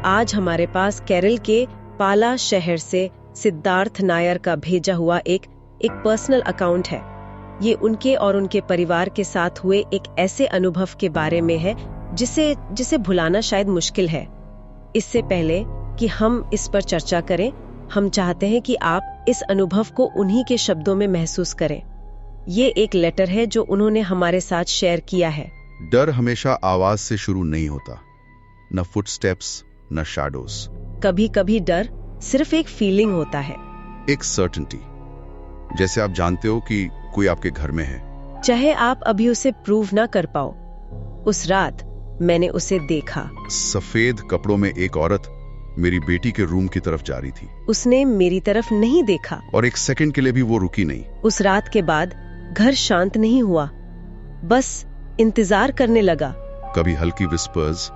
आज हमारे पास केरल के पाला शहर से सिद्धार्थ नायर का भेजा हुआ एक पर्सनल अकाउंट है। ये उनके और उनके परिवार के साथ हुए एक ऐसे अनुभव के बारे में है जिसे भुलाना शायद मुश्किल है। इससे पहले कि हम इस पर चर्चा करें, हम चाहते हैं कि आप इस अनुभव को उन्हीं के शब्दों में महसूस करें। ये एक लेटर है जो उन्होंने हमारे साथ शेयर किया है। डर हमेशा आवाज से शुरू नहीं होता, न फुटस्टेप्स न शैडोज। कभी कभी डर सिर्फ एक फीलिंग होता है, एक सर्टेनिटी। जैसे आप जानते हो कि कोई आपके घर में है, चाहे आप अभी उसे प्रूव ना कर पाओ। उस रात मैंने उसे देखा। सफेद कपड़ों में एक औरत मेरी बेटी के रूम की तरफ जा रही थी। उसने मेरी तरफ नहीं देखा और एक सेकंड के लिए भी वो रुकी नहीं। उस रात के बाद घर शांत नहीं हुआ, बस इंतजार करने लगा। कभी हल्की विस्पर्स,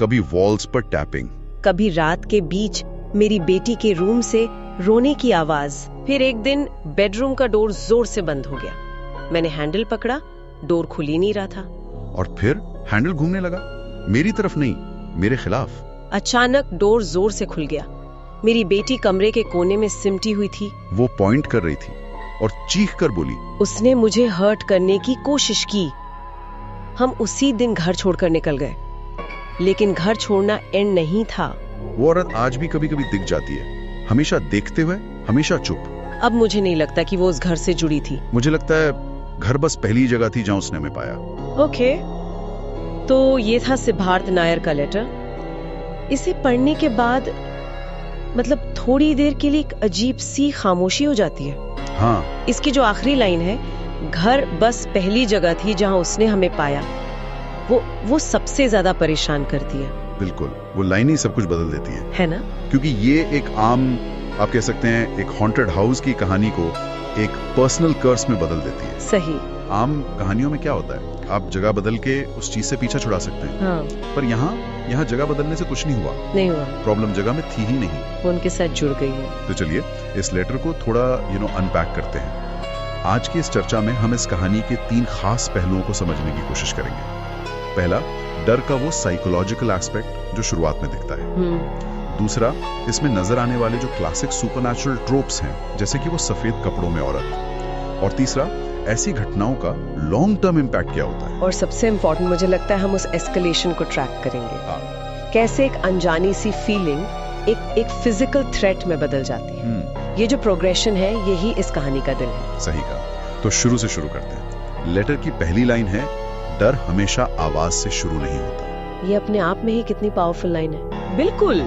कभी वॉल्स पर टैपिंग, कभी रात के बीच मेरी बेटी के रूम से रोने की आवाज। फिर एक दिन बेडरूम का डोर जोर से बंद हो गया। मैंने हैंडल पकड़ा, डोर खुल ही नहीं रहा था। और फिर हैंडल घूमने लगा, मेरी तरफ नहीं, मेरे खिलाफ। अचानक डोर जोर से खुल गया। मेरी बेटी कमरे के कोने में सिमटी हुई थी। वो पॉइंट कर रही थी और चीख कर बोली। उसने मुझे हर्ट करने की कोशिश की। हम उसी दिन घर छोड़कर निकल गए, लेकिन घर छोड़ना एंड नहीं था। वो औरत आज भी कभी कभी दिख जाती है, हमेशा देखते हुए, हमेशा चुप। अब मुझे नहीं लगता कि वो उस घर से जुड़ी थी। मुझे लगता है घर बस पहली जगह थी जहां उसने हमें पाया। ओके, तो ये था सिद्धार्थ नायर का लेटर। इसे पढ़ने के बाद मतलब थोड़ी देर के लिए एक अजीब सी खामोशी हो जाती है। हाँ। इसकी जो आखिरी लाइन है, घर बस पहली जगह थी जहां उसने हमें पाया, वो सबसे ज्यादा परेशान करती है। बिल्कुल, वो लाइन ही सब कुछ बदल देती है ना? क्योंकि ये एक आम, आप कह सकते हैं, एक हॉन्टेड हाउस की कहानी को एक पर्सनल कर्स में बदल देती है। सही। आम कहानियों में क्या होता है, आप जगह बदल के उस चीज से पीछा छुड़ा सकते हैं। हाँ। पर यहाँ जगह बदलने से कुछ नहीं हुआ। प्रॉब्लम जगह में थी ही नहीं, वो उनके साथ जुड़ गई है। तो चलिए इस लेटर को थोड़ा अनपैक करते हैं। आज की इस चर्चा में हम इस कहानी के 3 खास पहलुओं को समझने की कोशिश करेंगे। पहला, डर का वो साइकोलॉजिकल एस्पेक्ट जो शुरुआत में दिखता है। दूसरा, इसमें नजर आने वाले जो क्लासिक सुपरनैचुरल ट्रोप्स हैं, जैसे कि वो सफेद कपड़ों में औरत। और तीसरा, ऐसी घटनाओं का लॉन्ग टर्म इम्पैक्ट क्या होता है। और सबसे इम्पोर्टेंट मुझे लगता है हम उस एस्केलेशन को ट्रैक करेंगे। कैसे एक अनजानी सी फीलिंग एक फिजिकल थ्रेट में बदल जाती है। ये जो प्रोग्रेशन है, यही इस कहानी का दिल है। सही कहा। तो शुरू से शुरू करते हैं। लेटर की पहली लाइन है, डर हमेशा आवाज से शुरू नहीं होता। ये अपने आप में ही कितनी पावरफुल लाइन है। बिल्कुल।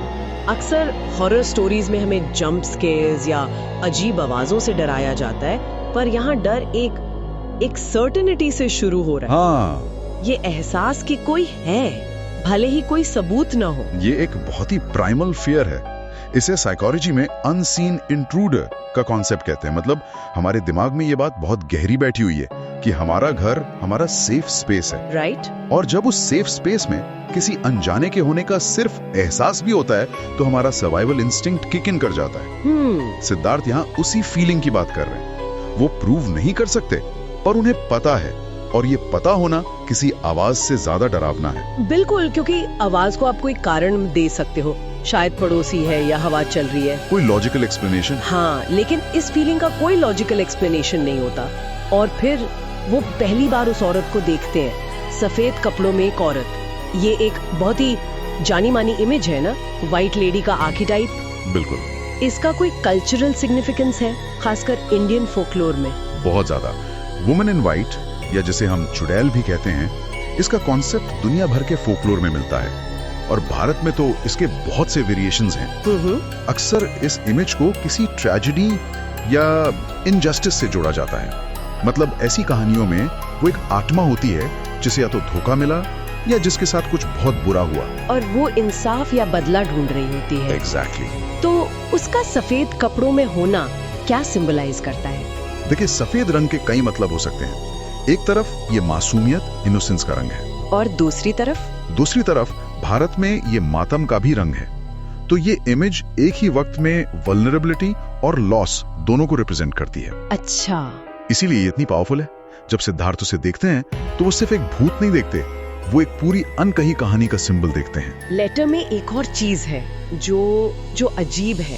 अक्सर हॉरर स्टोरीज में हमें जंप स्केयर्स या अजीब आवाजों से डराया जाता है, पर यहाँ डर एक सर्टेनिटी से शुरू हो रहा है। हाँ। ये एहसास कि कोई है, भले ही कोई सबूत ना हो। ये एक बहुत ही प्राइमल फियर है। इसे साइकोलॉजी में अनसीन इंट्रूडर का कॉन्सेप्ट कहते हैं। मतलब हमारे दिमाग में ये बात बहुत गहरी बैठी हुई है कि हमारा घर हमारा सेफ स्पेस है। राइट। और जब उस सेफ स्पेस में किसी अनजाने के होने का सिर्फ एहसास भी होता है, तो हमारा सर्वाइवल इंस्टिंक्ट किक इन कर जाता है। सिद्धार्थ यहाँ उसी फीलिंग की बात कर रहे हैं। वो प्रूव नहीं कर सकते, पर उन्हें पता है, और ये पता होना किसी आवाज से ज्यादा डरावना है। बिल्कुल, क्योंकि आवाज को आप कोई कारण दे सकते हो, शायद पड़ोसी है या हवा चल रही है, कोई लॉजिकल एक्सप्लेनेशन। हाँ, लेकिन इस फीलिंग का कोई लॉजिकल एक्सप्लेनेशन नहीं होता। और फिर वो पहली बार उस औरत को देखते हैं, सफेद कपड़ों में एक औरत। ये एक बहुत ही जानी मानी इमेज है ना, व्हाइट लेडी का आर्कीटाइप। बिल्कुल। इसका कोई कल्चरल सिग्निफिकेंस है, खासकर इंडियन फोकलोर में? बहुत ज्यादा। वुमेन इन व्हाइट, या जिसे हम चुड़ैल भी कहते हैं, इसका कॉन्सेप्ट दुनिया भर के फोकलोर में मिलता है, और भारत में तो इसके बहुत से वेरिएशंस हैं। अक्सर इस इमेज को किसी ट्रेजेडी या इनजस्टिस से जोड़ा जाता है। मतलब ऐसी कहानियों में वो एक आत्मा होती है जिसे या तो धोखा मिला या जिसके साथ कुछ बहुत बुरा हुआ, और वो इंसाफ या बदला ढूंढ रही होती है। एग्जैक्टली। तो उसका सफेद कपड़ों में होना क्या सिंबलाइज करता है? देखिए, सफेद रंग के कई मतलब हो सकते हैं। एक तरफ ये मासूमियत, इनोसेंस का रंग है, और दूसरी तरफ भारत में ये मातम का भी रंग है। तो ये इमेज एक ही वक्त में वल्नरेबिलिटी और लॉस दोनों को रिप्रेजेंट करती है। अच्छा। इसीलिए ये इतनी पावरफुल है। जब सिद्धार्थ उसे देखते हैं तो वो सिर्फ एक भूत नहीं देखते, वो एक पूरी अनकही कहानी का सिंबल देखते हैं। लेटर में एक और चीज है जो अजीब है।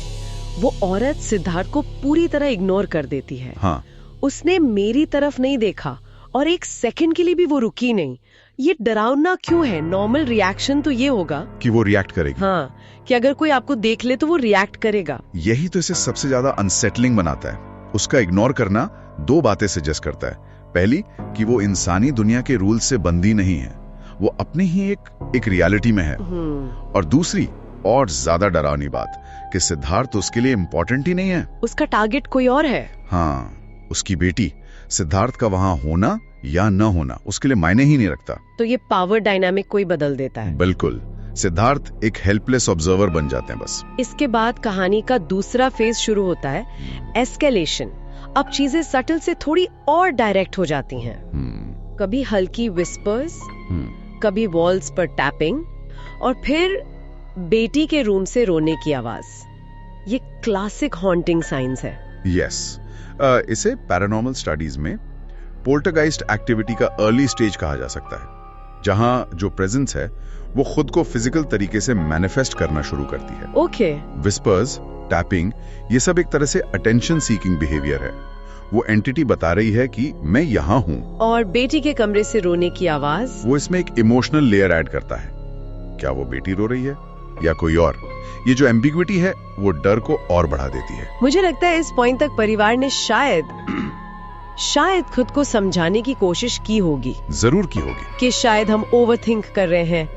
वो औरत सिद्धार्थ को पूरी तरह इग्नोर कर देती है। हाँ, उसने मेरी तरफ नहीं देखा और एक सेकंड के लिए भी वो रुकी नहीं। ये डरावना क्यों है? नॉर्मल रिएक्शन तो ये होगा कि वो रिएक्ट करेगी। हाँ, कि अगर कोई आपको देख ले तो वो रिएक्ट करेगा। यही तो इसे सबसे ज्यादा अनसेटलिंग बनाता है। उसका इग्नोर करना दो बातें सजेस्ट करता है। पहली कि वो इंसानी दुनिया के रूल से बंदी नहीं है, वो अपनी ही एक रियलिटी में है। और दूसरी और ज्यादा डरावनी बात कि सिद्धार्थ उसके लिए इम्पोर्टेंट ही नहीं है। उसका टारगेट कोई और है। हाँ, उसकी बेटी। सिद्धार्थ का वहां होना या न होना उसके लिए मायने ही नहीं रखता। तो ये पावर डायनामिक कोई बदल देता है। बिल्कुल, सिद्धार्थ एक हेल्पलेस ऑब्जर्वर बन जाते हैं बस। इसके बाद कहानी का दूसरा फेज शुरू होता है, एस्केलेशन। अब चीजें सटल से थोड़ी और डायरेक्ट हो जाती हैं। कभी हल्की विस्पर्स, कभी वॉल्स पर टैपिंग, और फिर बेटी के रूम से रोने की आवाज। ये क्लासिक हॉन्टिंग साइंस है। यस, इसे पैरानॉर्मल स्टडीज में पोल्टरगाइस्ट एक्टिविटी का अर्ली स्टेज कहा जा सकता है, जहां जो प्रेजेंस है वो खुद को फिजिकल तरीके से मैनिफेस्ट करना शुरू करती है। ओके। विस्पर्स, टैपिंग, ये सब एक तरह से अटेंशन सीकिंग बिहेवियर है। वो एंटिटी बता रही है कि मैं यहाँ हूँ। और बेटी के कमरे से रोने की आवाज, वो इसमें एक इमोशनल लेयर ऐड करता है। क्या वो बेटी रो रही है या कोई और? ये जो एम्बिग्विटी है वो डर को और बढ़ा देती है। मुझे लगता है इस पॉइंट तक परिवार ने शायद खुद को समझाने की कोशिश की होगी। जरूर की होगी कि शायद हम ओवरथिंक कर रहे हैं,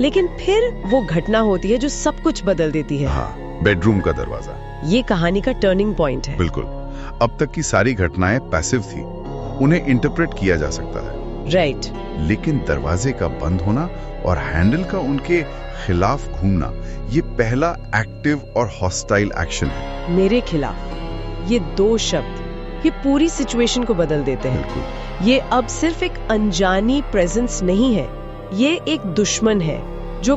लेकिन फिर वो घटना होती है जो सब कुछ बदल देती है। हाँ, बेडरूम का दरवाजा। ये कहानी का टर्निंग पॉइंट है। बिल्कुल, अब तक की सारी घटनाएं पैसिव थी, उन्हें इंटरप्रेट किया जा सकता है। राइट। लेकिन दरवाजे का बंद होना और हैंडल का उनके खिलाफ घूमना, ये पहला एक्टिव और हॉस्टाइल एक्शन है। मेरे खिलाफ, ये दो शब्द ये पूरी सिचुएशन को बदल देते हैं। ये अब सिर्फ एक अनजानी प्रेजेंस नहीं है, ये एक दुश्मन है जो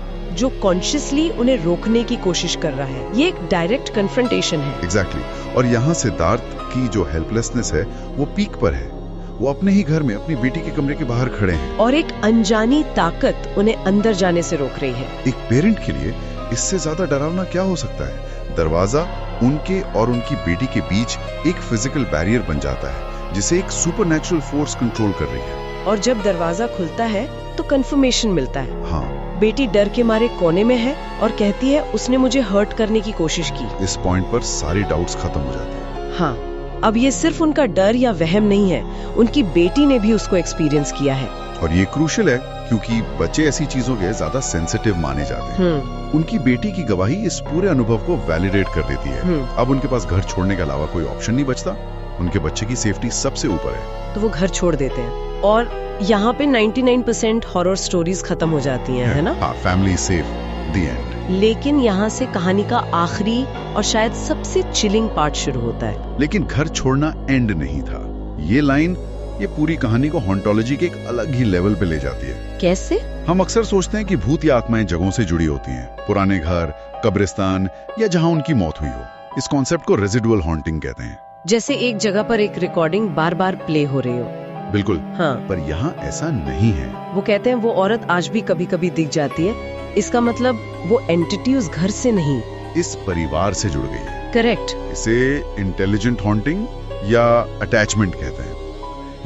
कॉन्शियसली उन्हें रोकने की कोशिश कर रहा है। ये एक डायरेक्ट कन्फ्रंटेशन है। एग्जैक्टली। और यहाँ सिद्धार्थ की जो हेल्पलेसनेस है वो पीक पर है। वो अपने ही घर में अपनी बेटी के कमरे के बाहर खड़े हैं और एक अनजानी ताकत उन्हें अंदर जाने से रोक रही है। एक पेरेंट के लिए इससे ज्यादा डरावना क्या हो सकता है? दरवाजा उनके और उनकी बेटी के बीच एक फिजिकल बैरियर बन जाता है, जिसे एक सुपरनैचुरल फोर्स कंट्रोल कर रही है। और जब दरवाजा खुलता है तो कंफर्मेशन मिलता है। हाँ, बेटी डर के मारे कोने में है और कहती है उसने मुझे हर्ट करने की कोशिश की। इस पॉइंट पर सारी डाउट्स खत्म हो जाते हैं। हाँ, अब ये सिर्फ उनका डर या वहम नहीं है, उनकी बेटी ने भी उसको एक्सपीरियंस किया है। और ये क्रूशियल है क्योंकि बच्चे ऐसी चीजों के ज्यादा सेंसिटिव माने जाते हैं। उनकी बेटी की गवाही इस पूरे अनुभव को वैलिडेट कर देती है। अब उनके पास घर छोड़ने के अलावा कोई ऑप्शन नहीं बचता। उनके बच्चे की सेफ्टी सबसे ऊपर है, तो वो घर छोड़ देते हैं। और यहाँ पे 99% हॉरर स्टोरीज खत्म हो जाती हैं, है ना? हाँ, फैमिली सेफ, द एंड। लेकिन यहाँ से कहानी का आखिरी और शायद सबसे चिलिंग पार्ट शुरू होता है। लेकिन घर छोड़ना एंड नहीं था। ये लाइन ये पूरी कहानी को हॉन्टोलॉजी के एक अलग ही लेवल पे ले जाती है। कैसे? हम अक्सर सोचते हैं कि भूत या आत्माएं जगहों से जुड़ी होती हैं, पुराने घर, कब्रिस्तान या जहां उनकी मौत हुई हो। इस कॉन्सेप्ट को रेजिडुअल हॉन्टिंग कहते हैं। जैसे एक जगह पर एक रिकॉर्डिंग बार बार प्ले हो रही हो। बिल्कुल। हाँ, पर यहाँ ऐसा नहीं है। वो कहते हैं वो औरत आज भी कभी कभी दिख जाती है। इसका मतलब वो एंटिटी उस घर से नहीं, इस परिवार से जुड़ गई है। करेक्ट। इसे इंटेलिजेंट हॉन्टिंग या अटैचमेंट कहते हैं।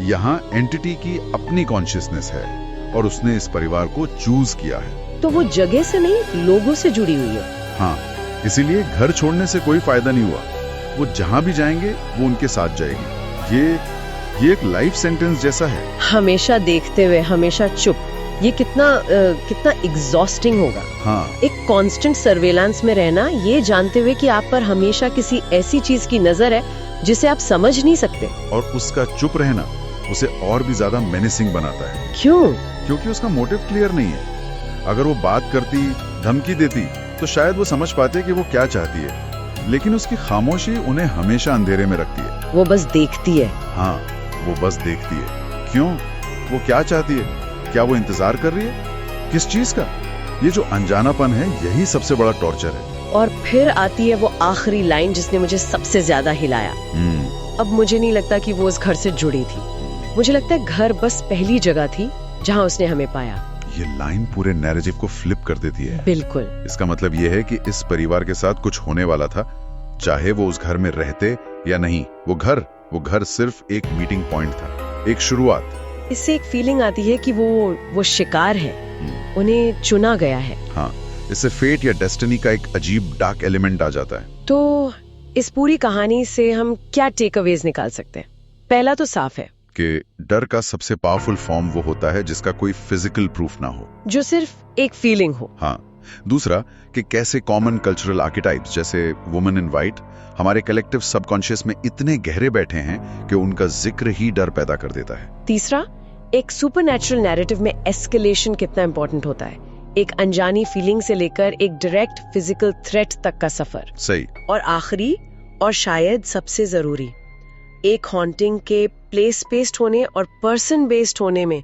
यहाँ एंटिटी की अपनी कॉन्शियसनेस है और उसने इस परिवार को चूज किया है। तो वो जगह से नहीं, लोगों से जुड़ी हुई है। हाँ, इसीलिए घर छोड़ने से कोई फायदा नहीं हुआ। वो जहाँ भी जाएंगे वो उनके साथ जाएगी। ये एक लाइफ सेंटेंस जैसा है। हमेशा देखते हुए, हमेशा चुप। ये कितना एग्जॉस्टिंग होगा। हाँ, एक कांस्टेंट सर्वेलेंस में रहना, ये जानते हुए कि आप पर हमेशा किसी ऐसी चीज की नजर है जिसे आप समझ नहीं सकते। और उसका चुप रहना उसे और भी ज्यादा मेनेसिंग बनाता है। क्यों? क्योंकि उसका मोटिव क्लियर नहीं है। अगर वो बात करती, धमकी देती, तो शायद वो समझ पाते कि वो क्या चाहती है। लेकिन उसकी खामोशी उन्हें हमेशा अंधेरे में रखती है। वो बस देखती है। हाँ, वो बस देखती है। क्यों? वो क्या चाहती है? क्या वो इंतजार कर रही है? किस चीज का? ये जो अनजानापन है, यही सबसे बड़ा टॉर्चर है। और फिर आती है वो आखिरी लाइन जिसने मुझे सबसे ज्यादा हिलाया। अब मुझे नहीं लगता कि वो उस घर से जुड़ी थी। मुझे लगता है घर बस पहली जगह थी जहाँ उसने हमें पाया। ये लाइन पूरे नैरेटिव को फ्लिप कर देती है। बिल्कुल। इसका मतलब ये है कि इस परिवार के साथ कुछ होने वाला था, चाहे वो उस घर में रहते या नहीं। वो घर सिर्फ एक मीटिंग पॉइंट था, एक शुरुआत। इससे एक फीलिंग आती है कि वो शिकार है, उन्हें चुना गया है। हाँ, इससे फेट या डेस्टिनी का एक अजीब डार्क एलिमेंट आ जाता है। तो इस पूरी कहानी से हम क्या टेक अवेज निकाल सकते हैं? पहला तो साफ है कि डर का सबसे पावरफुल फॉर्म वो होता है जिसका कोई फिजिकल प्रूफ ना हो, जो सिर्फ एक फीलिंग हो। हाँ। दूसरा कि कैसे कॉमन कल्चरल आर्किटाइप्स जैसे वुमन इन वाइट हमारे कलेक्टिव सबकॉन्शियस में इतने गहरे बैठे हैं कि उनका जिक्र ही डर पैदा कर देता है। तीसरा, एक सुपरनैचुरल नैरेटिव में एस्केलेशन कितना इंपॉर्टेंट होता है, एक अनजानी फीलिंग से लेकर एक डायरेक्ट फिजिकल थ्रेट तक का सफर। सही। और आखिरी और शायद सबसे जरूरी, एक हॉन्टिंग के प्लेस बेस्ड होने और पर्सन बेस्ड होने में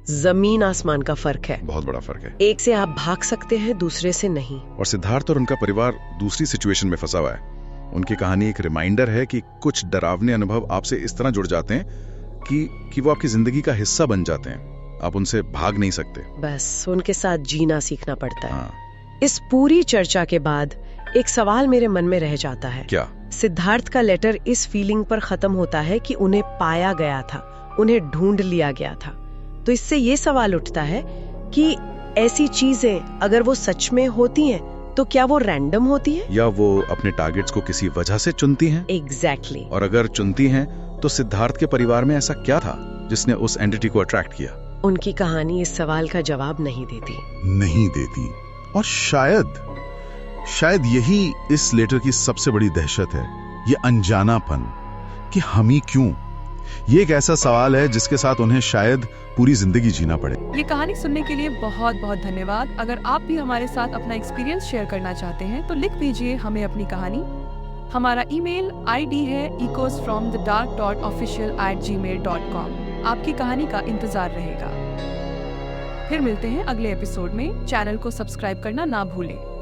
जमीन आसमान का फर्क है। बहुत बड़ा फर्क है। एक से आप भाग सकते हैं, दूसरे से नहीं। और सिद्धार्थ और उनका परिवार दूसरी सिचुएशन में फंसा हुआ है। उनकी कहानी एक रिमाइंडर है कि कुछ डरावने अनुभव आपसे इस तरह जुड़ जाते हैं कि वो आपकी जिंदगी का हिस्सा बन जाते हैं। आप उनसे भाग नहीं सकते, बस उनके साथ जीना सीखना पड़ता है। हाँ। इस पूरी चर्चा के बाद एक सवाल मेरे मन में रह जाता है। क्या? सिद्धार्थ का लेटर इस फीलिंग पर खत्म होता है कि उन्हें पाया गया था, उन्हें ढूंढ लिया गया था। तो इससे ये सवाल उठता है कि ऐसी चीजें अगर वो सच में होती हैं, तो क्या वो रैंडम होती है या वो अपने टारगेट्स को किसी वजह से चुनती हैं? एग्जैक्टली। और अगर चुनती हैं, तो सिद्धार्थ के परिवार में ऐसा क्या था जिसने उस एंटिटी को अट्रैक्ट किया? उनकी कहानी इस सवाल का जवाब नहीं देती। और शायद यही इस लेटर की सबसे बड़ी दहशत है, ये अनजानापन कि हम ही क्यों। ये एक ऐसा सवाल है जिसके साथ उन्हें शायद पूरी जिंदगी जीना पड़े। ये कहानी सुनने के लिए बहुत बहुत धन्यवाद। अगर आप भी हमारे साथ अपना एक्सपीरियंस शेयर करना चाहते हैं तो लिख भेजिए हमें अपनी कहानी। हमारा ईमेल आईडी है ecosfromthedark.official@gmail.com। आपकी कहानी का इंतजार रहेगा। फिर मिलते हैं अगले एपिसोड में। चैनल को सब्सक्राइब करना ना भूलें।